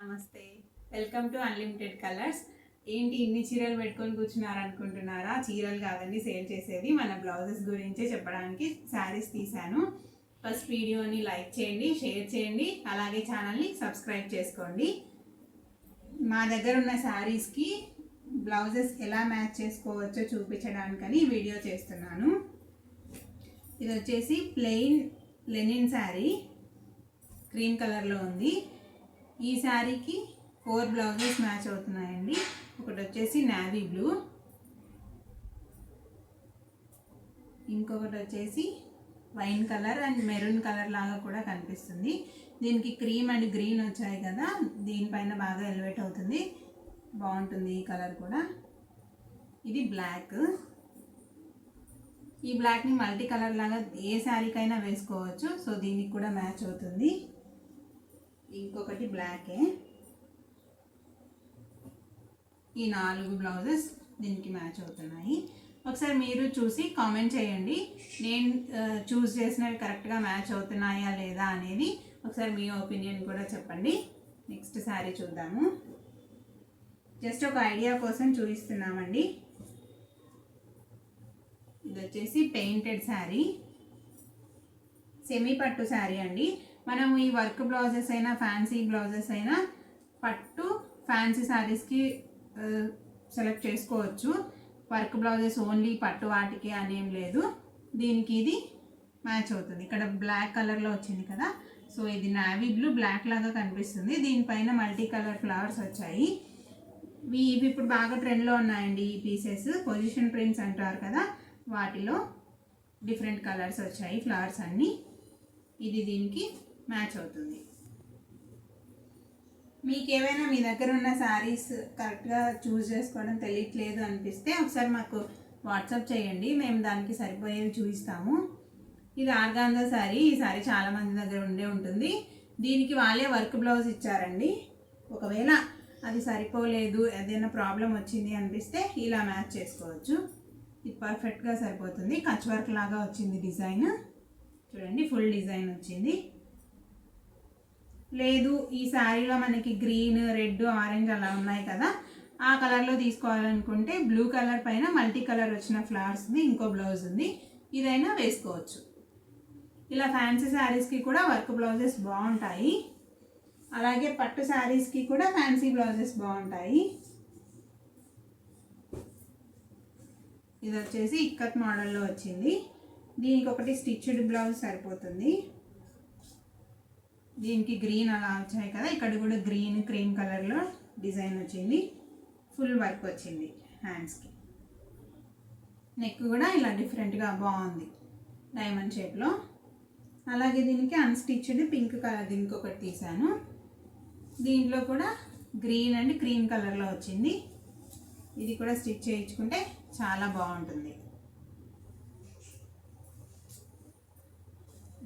నమస్తే, welcome to unlimited colours. ఏంటి ఇన్ని చీరలు పెట్టుకొని కూర్చున్నారు అనుకుంటున్నారా? చీరలు కాదండి సేల్ చేసేది, మన బ్లౌజెస్ గురించే చెప్పడానికి శారీస్ తీశాను. ఫస్ట్ వీడియోని లైక్ చేయండి, షేర్ చేయండి, అలాగే ఛానల్ని సబ్స్క్రైబ్ చేసుకోండి. మా దగ్గర ఉన్న శారీస్కి బ్లౌజెస్ ఎలా మ్యాచ్ చేసుకోవచ్చో చూపించడానికని వీడియో చేస్తున్నాను. ఇది వచ్చేసి ప్లెయిన్ లెనిన్ శారీ, క్రీమ్ కలర్లో ఉంది. ఈ శారీకి 4 బ్లౌజెస్ మ్యాచ్ అవుతున్నాయండి. ఒకటి వచ్చేసి నావీ బ్లూ, ఇంకొకటి వచ్చేసి wine colour and maroon colour లాగా కూడా కనిపిస్తుంది. దీనికి క్రీమ్ అండ్ గ్రీన్ వచ్చాయి కదా, దీనిపైన బాగా ఎలివేట్ అవుతుంది, బాగుంటుంది ఈ కలర్ కూడా. ఇది బ్లాక్. ఈ బ్లాక్ని మల్టీ కలర్ లాగా ఏ శారీకైనా వేసుకోవచ్చు, సో దీనికి కూడా మ్యాచ్ అవుతుంది. ఇంకొకటి బ్లాకే. ఈ 4 బ్లౌజెస్ దీనికి మ్యాచ్ అవుతున్నాయి. ఒకసారి మీరు చూసి కామెంట్ చేయండి, నేను చూస్ చేసినవి కరెక్ట్గా మ్యాచ్ అవుతున్నాయా లేదా అనేది. ఒకసారి మీ ఒపీనియన్ కూడా చెప్పండి. నెక్స్ట్ శారీ చూద్దాము. జస్ట్ ఒక ఐడియా కోసం చూపిస్తున్నామండి. ఇది వచ్చేసి పెయింటెడ్ శారీ, సెమీ పట్టు శారీ అండి. మనం ఈ వర్క్ బ్లౌజెస్ అయినా ఫ్యాన్సీ బ్లౌజెస్ అయినా పట్టు ఫ్యాన్సీ శారీస్కి సెలెక్ట్ చేసుకోవచ్చు. వర్క్ బ్లౌజెస్ ఓన్లీ పట్టు వాటికి అనేం లేదు. దీనికి ఇది మ్యాచ్ అవుతుంది. ఇక్కడ బ్లాక్ కలర్లో వచ్చింది కదా, సో ఇది నావీ బ్లూ బ్లాక్ లాగా కనిపిస్తుంది. దీనిపైన మల్టీ కలర్ ఫ్లవర్స్ వచ్చాయి. ఇవి ఇప్పుడు బాగా ట్రెండ్లో ఉన్నాయండి ఈ పీసెస్. పొజిషన్ ప్రింట్స్ అంటారు కదా, వాటిలో డిఫరెంట్ కలర్స్ వచ్చాయి ఫ్లవర్స్ అన్నీ. ఇది దీనికి మ్యాచ్ అవుతుంది. మీకు ఏమైనా మీ దగ్గర ఉన్న శారీస్ కరెక్ట్గా చూస్ చేసుకోవడం తెలియట్లేదు అనిపిస్తే ఒకసారి మాకు వాట్సాప్ చేయండి, మేము దానికి సరిపోయేవి చూపిస్తాము. ఇది ఆర్గాంజా శారీ. ఈ శారీ చాలామంది దగ్గర ఉండే ఉంటుంది. దీనికి వాళ్ళే వర్క్ బ్లౌజ్ ఇచ్చారండి. ఒకవేళ అది సరిపోలేదు, ఏదైనా ప్రాబ్లం వచ్చింది అనిపిస్తే ఇలా మ్యాచ్ చేసుకోవచ్చు. ఇది పర్ఫెక్ట్గా సరిపోతుంది. కచ్ వర్క్ లాగా వచ్చింది డిజైన్, చూడండి ఫుల్ డిజైన్ వచ్చింది. లేదు ఈ శారీలో మనకి గ్రీన్, రెడ్, ఆరెంజ్ అలా ఉన్నాయి కదా, ఆ కలర్లో తీసుకోవాలనుకుంటే బ్లూ కలర్ పైన మల్టీ కలర్ వచ్చిన ఫ్లవర్స్ది ఇంకో బ్లౌజ్ ఉంది, ఇదైనా వేసుకోవచ్చు. ఇలా ఫ్యాన్సీ శారీస్కి కూడా వర్క్ బ్లౌజెస్ బాగుంటాయి, అలాగే పట్టు శారీస్కి కూడా ఫ్యాన్సీ బ్లౌజెస్ బాగుంటాయి. ఇది వచ్చేసి ఇక్కత్ మోడల్లో వచ్చింది. దీనికి ఒకటి స్టిచ్డ్ బ్లౌజ్ సరిపోతుంది. దీనికి గ్రీన్ అలా వచ్చాయి కదా, ఇక్కడ కూడా గ్రీన్ క్రీమ్ కలర్లో డిజైన్ వచ్చింది. ఫుల్ వర్క్ వచ్చింది హ్యాండ్స్కి. నెక్ కూడా ఇలా డిఫరెంట్గా బాగుంది డైమండ్ షేప్లో. అలాగే దీనికి అన్స్టిచ్డ్ పింక్ కలర్ దీనికి ఒకటి తీసాను. దీంట్లో కూడా గ్రీన్ అండ్ క్రీమ్ కలర్లో వచ్చింది. ఇది కూడా స్టిచ్ చేయించుకుంటే చాలా బాగుంటుంది.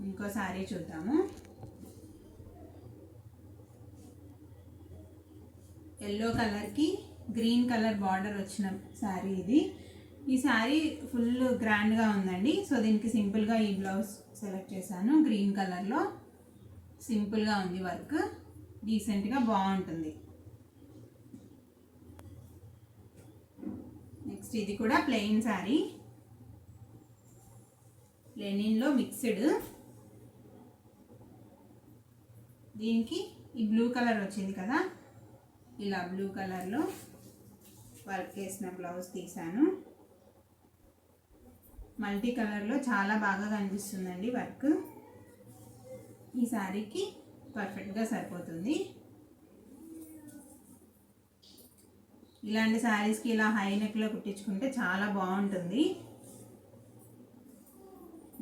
ఇంకో శారీ చూద్దాము. ఎల్లో కలర్కి గ్రీన్ కలర్ బార్డర్ వచ్చిన శారీ ఇది. ఈ శారీ ఫుల్ గ్రాండ్గా ఉందండి, సో దీనికి సింపుల్గా ఈ బ్లౌజ్ సెలెక్ట్ చేశాను. గ్రీన్ కలర్లో సింపుల్గా ఉంది వర్క్, డీసెంట్గా బాగుంటుంది. నెక్స్ట్ ఇది కూడా ప్లెయిన్ శారీ, లెనిన్లో మిక్స్డ్. దీనికి ఈ బ్లూ కలర్ వచ్చింది కదా, ఇలా బ్లూ కలర్లో వర్క్ వేసిన బ్లౌజ్ తీసాను. మల్టీ కలర్లో చాలా బాగా కనిపిస్తుందండి వర్క్. ఈ శారీకి పర్ఫెక్ట్గా సరిపోతుంది. ఇలాంటి శారీస్కి ఇలా హై నెక్లో కుట్టించుకుంటే చాలా బాగుంటుంది,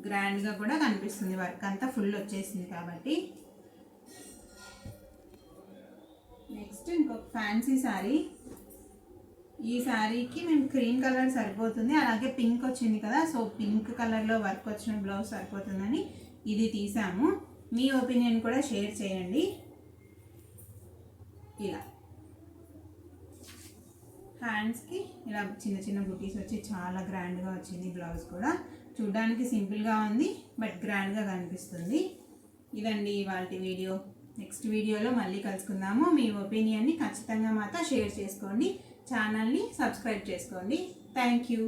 గ్రాండ్గా కూడా కనిపిస్తుంది. వర్క్ అంతా ఫుల్ వచ్చేసింది కాబట్టి. నెక్స్ట్ ఇంకొక ఫ్యాన్సీ శారీ. ఈ శారీకి మేము క్రీమ్ కలర్ సరిపోతుంది, అలాగే పింక్ వచ్చింది కదా, సో పింక్ కలర్లో వర్క్ వచ్చిన బ్లౌజ్ సరిపోతుందని ఇది తీసాము. మీ ఒపీనియన్ కూడా షేర్ చేయండి. ఇలా హ్యాండ్స్కి ఇలా చిన్న చిన్న బుటీస్ వచ్చి చాలా గ్రాండ్గా వచ్చింది. బ్లౌజ్ కూడా చూడడానికి సింపుల్గా ఉంది, బట్ గ్రాండ్గా కనిపిస్తుంది. ఇదండి ఇవాల్టి వీడియో. నెక్స్ట్ వీడియోలో మళ్ళీ కలుసుకుందాము. మీ ఒపీనియన్ని ఖచ్చితంగా మాతో షేర్ చేసుకోండి. ఛానల్ని సబ్స్క్రైబ్ చేసుకోండి. Thank you.